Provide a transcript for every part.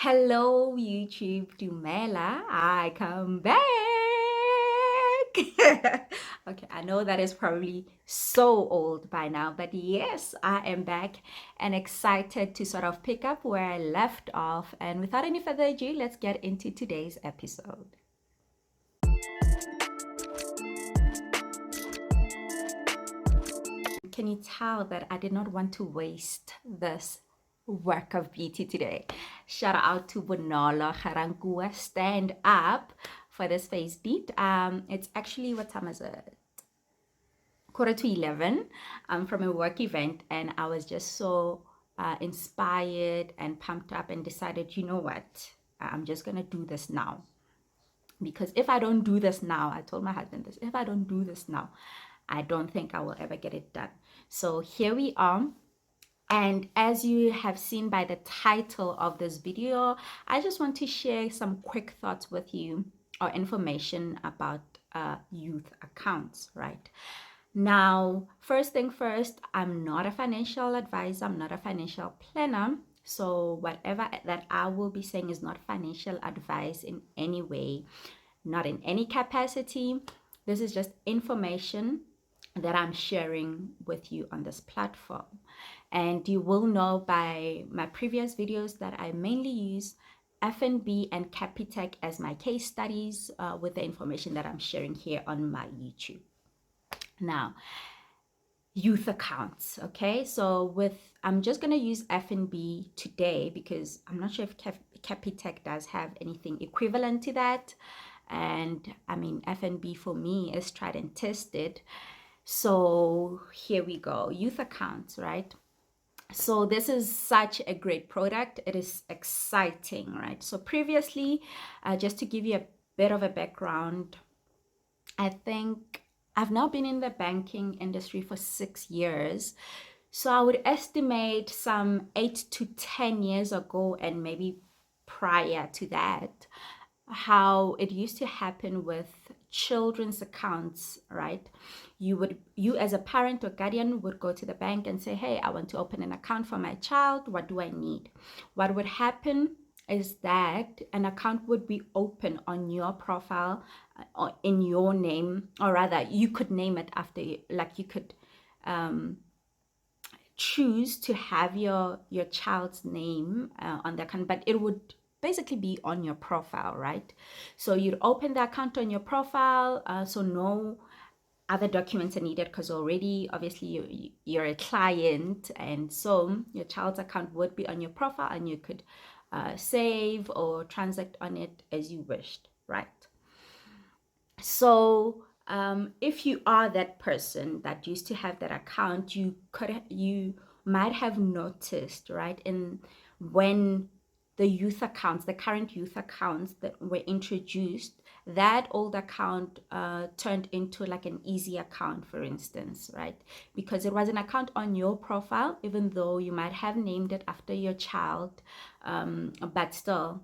Hello, YouTube Dumela. I come back. Okay, I know that is probably so old by now, but yes, I am back and excited to sort of pick up where I left off. And without any further ado, let's get into today's episode. Can you tell that I did not want to waste this work of beauty today? Shout out to Bonolo Garankua, stand up for this face beat. It's actually, what time is it? Quarter to 11. I'm from a work event, and I was just so inspired and pumped up and decided, you know what? I'm just gonna do this now. Because if I don't do this now, I told my husband this, if I don't do this now, I don't think I will ever get it done. So here we are. And as you have seen by the title of this video, I just want to share some quick thoughts with you or information about youth accounts, right? Now, first thing first, I'm not a financial advisor, I'm not a financial planner. So, whatever that I will be saying is not financial advice in any way, not in any capacity. This is just information that I'm sharing with you on this platform. And you will know by my previous videos that I mainly use FNB and Capitec as my case studies with the information that I'm sharing here on my YouTube. Now, youth accounts. Okay, so I'm just going to use FNB today because I'm not sure if Capitec does have anything equivalent to that. And I mean, FNB for me is tried and tested. So here we go, youth accounts, right? So this is such a great product. It is exciting, right? So previously, just to give you a bit of a background, I think I've now been in the banking industry for 6 years. So I would estimate some 8 to 10 years ago, and maybe prior to that, how it used to happen with children's accounts, right? You as a parent or guardian would go to the bank and say, hey, I want to open an account for my child. What do I need? What would happen is that an account would be open on your profile or in your name, or rather you could name it after you, like you could choose to have your child's name on the account, but it would basically be on your profile, right? So you'd open the account on your profile, so no other documents are needed because already obviously you're a client, and so your child's account would be on your profile and you could save or transact on it as you wished, right? So if you are that person that used to have that account, you might have noticed, right, in when the youth accounts, the current youth accounts that were introduced, that old account turned into like an easy account, for instance, right? Because it was an account on your profile, even though you might have named it after your child, but still,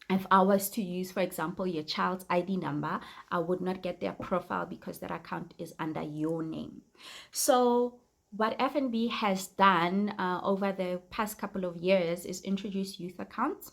if I was to use, for example, your child's ID number, I would not get their profile because that account is under your name. So what FNB has done over the past couple of years is introduce youth accounts.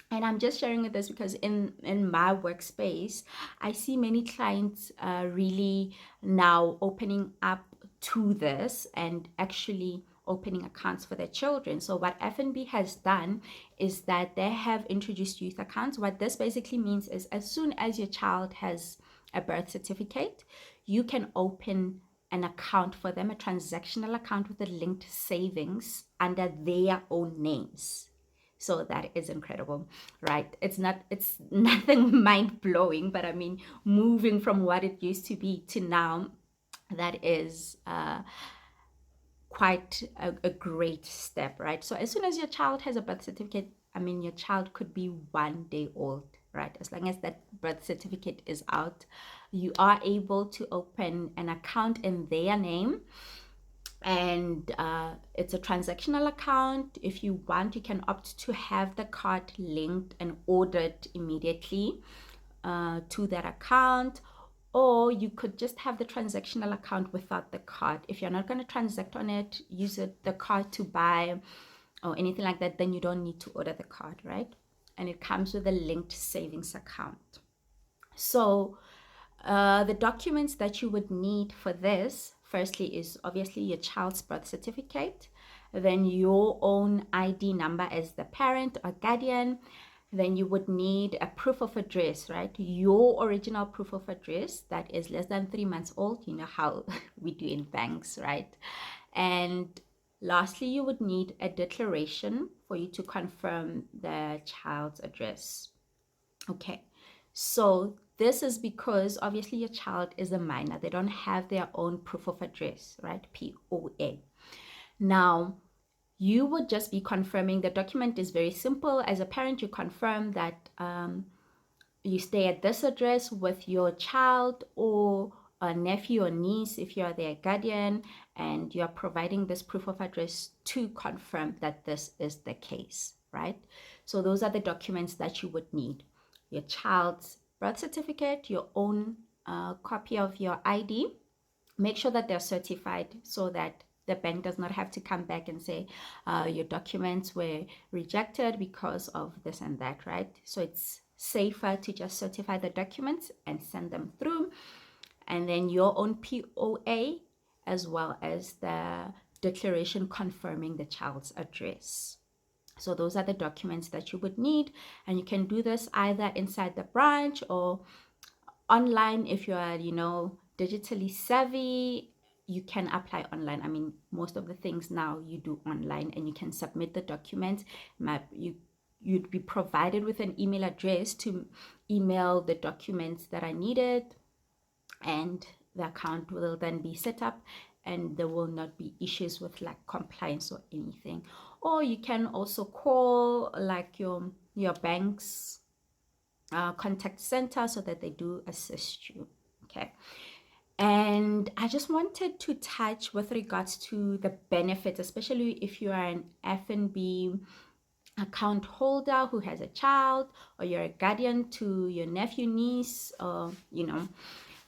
And I'm just sharing this because in my workspace, I see many clients really now opening up to this and actually opening accounts for their children. So what FNB has done is that they have introduced youth accounts. What this basically means is as soon as your child has a birth certificate, you can open an account for them, a transactional account with a linked savings under their own names. So that is incredible, right? It's nothing mind blowing, but I mean, moving from what it used to be to now, that is quite a great step, right? So as soon as your child has a birth certificate, I mean, your child could be 1 day old, right? As long as that birth certificate is out, you are able to open an account in their name, and it's a transactional account. If you want, you can opt to have the card linked and ordered immediately to that account, or you could just have the transactional account without the card. If you're not going to transact on it, use the card to buy or anything like that, then you don't need to order the card, right? and it comes with a linked savings account. So the documents that you would need for this, firstly, is obviously your child's birth certificate, then your own ID number as the parent or guardian. Then you would need a proof of address, right? Your original proof of address that is less than 3 months old. You know how we do in banks, right? And lastly, you would need a declaration for you to confirm the child's address. Okay, so this is because obviously your child is a minor. They don't have their own proof of address, right? POA. Now, you would just be confirming. The document is very simple. As a parent, you confirm that you stay at this address with your child or a nephew or niece if you are their guardian, and you are providing this proof of address to confirm that this is the case, right? So those are the documents that you would need: your child's birth certificate, your own copy of your ID. Make sure that they're certified so that the bank does not have to come back and say your documents were rejected because of this and that, right? So it's safer to just certify the documents and send them through. And then your own POA, as well as the declaration confirming the child's address. So those are the documents that you would need, and you can do this either inside the branch or online. If you are, digitally savvy, you can apply online. I mean, most of the things now you do online, and you can submit the documents. You'd be provided with an email address to email the documents that are needed, and the account will then be set up, and there will not be issues with like compliance or anything. Or you can also call like your bank's contact center so that they do assist you. Okay. And I just wanted to touch with regards to the benefits, especially if you are an FNB account holder who has a child, or you're a guardian to your nephew, niece, or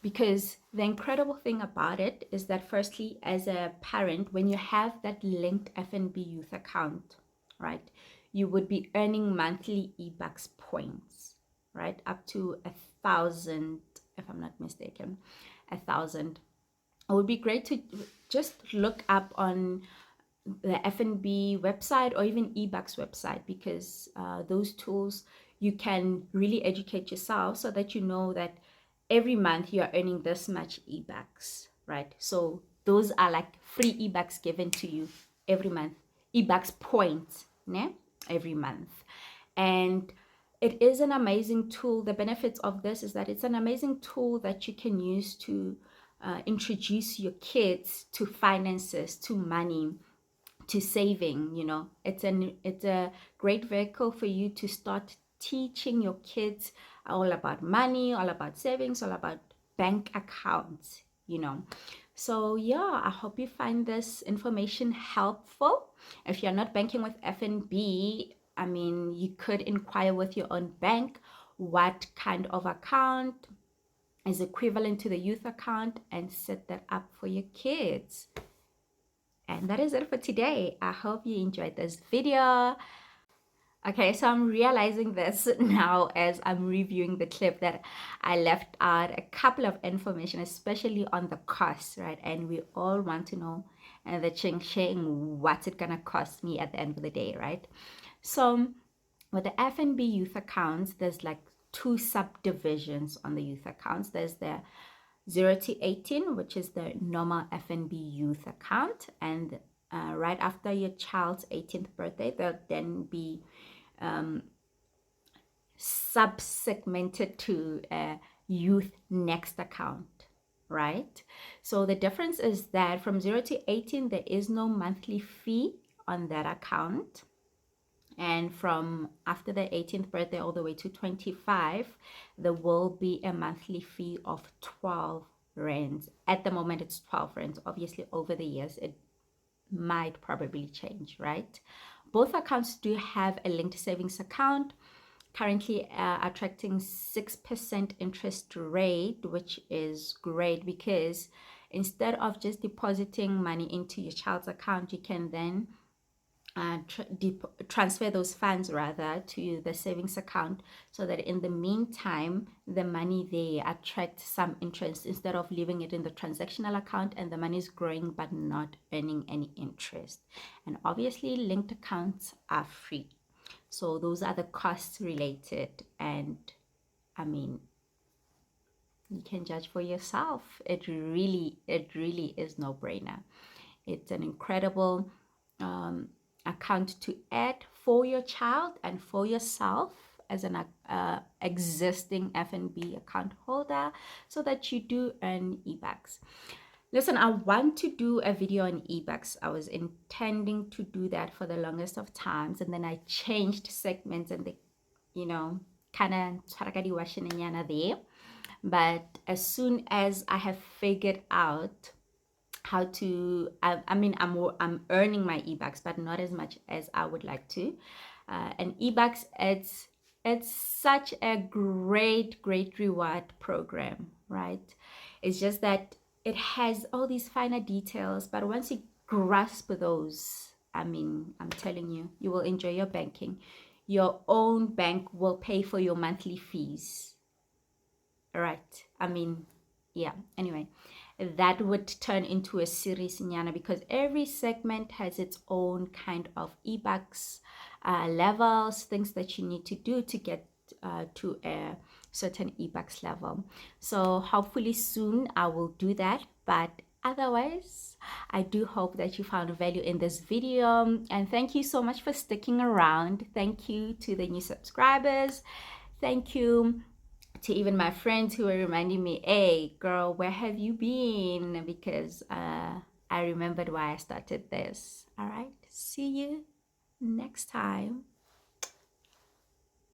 because the incredible thing about it is that, firstly, as a parent, when you have that linked FNB youth account, right, you would be earning monthly eBucks points, right, up to 1,000, if I'm not mistaken, 1,000. It would be great to just look up on the FNB website or even eBucks website, because those tools, you can really educate yourself so that you know that every month you are earning this much eBucks, right? So those are like free eBucks given to you every month, eBucks points, né? Every month. And it is an amazing tool. The benefits of this is that it's an amazing tool that you can use to introduce your kids to finances, to money, to saving. It's a great vehicle for you to start teaching your kids all about money, all about savings, all about bank accounts. So yeah, I hope you find this information helpful. If you're not banking with FNB, I mean, you could inquire with your own bank what kind of account is equivalent to the youth account and set that up for your kids. And that is it for today. I hope you enjoyed this video. Okay, so I'm realizing this now as I'm reviewing the clip, that I left out a couple of information, especially on the cost, right? And we all want to know the ching what's it gonna cost me at the end of the day, right? So with the FNB youth accounts, there's like two subdivisions on the youth accounts. There's the 0 to 18, which is the normal FNB youth account, and right after your child's 18th birthday, they'll then be sub-segmented to a youth next account, right? So the difference is that from 0 to 18, there is no monthly fee on that account. And from after the 18th birthday all the way to 25, there will be a monthly fee of 12 rands. At the moment, it's 12 rands. Obviously, over the years, it might probably change, right? Both accounts do have a linked savings account, currently attracting 6% interest rate, which is great, because instead of just depositing money into your child's account, you can then transfer those funds rather to the savings account, so that in the meantime the money there attracts some interest instead of leaving it in the transactional account and the money is growing but not earning any interest. And obviously linked accounts are free, so those are the costs related. And I mean, you can judge for yourself. It really is no brainer. It's an incredible account to add for your child and for yourself as an existing F&B account holder, so that you do earn eBucks. Listen, I want to do a video on eBucks. I was intending to do that for the longest of times, and then I changed segments and they, you know, kind of there. But as soon as I have figured out how to, I mean, I'm earning my eBucks, but not as much as I would like to. And eBucks, it's such a great reward program, right? It's just that it has all these finer details, but once you grasp those, I mean, I'm telling you, you will enjoy your banking. Your own bank will pay for your monthly fees, right? I mean, yeah. Anyway, that would turn into a series, Nyana, because every segment has its own kind of eBucks levels, things that you need to do to get to a certain eBucks level. So hopefully soon I will do that. But otherwise, I do hope that you found value in this video. And thank you so much for sticking around. Thank you to the new subscribers. Thank you to even my friends who are reminding me, hey, girl, where have you been? Because I remembered why I started this. All right. See you next time.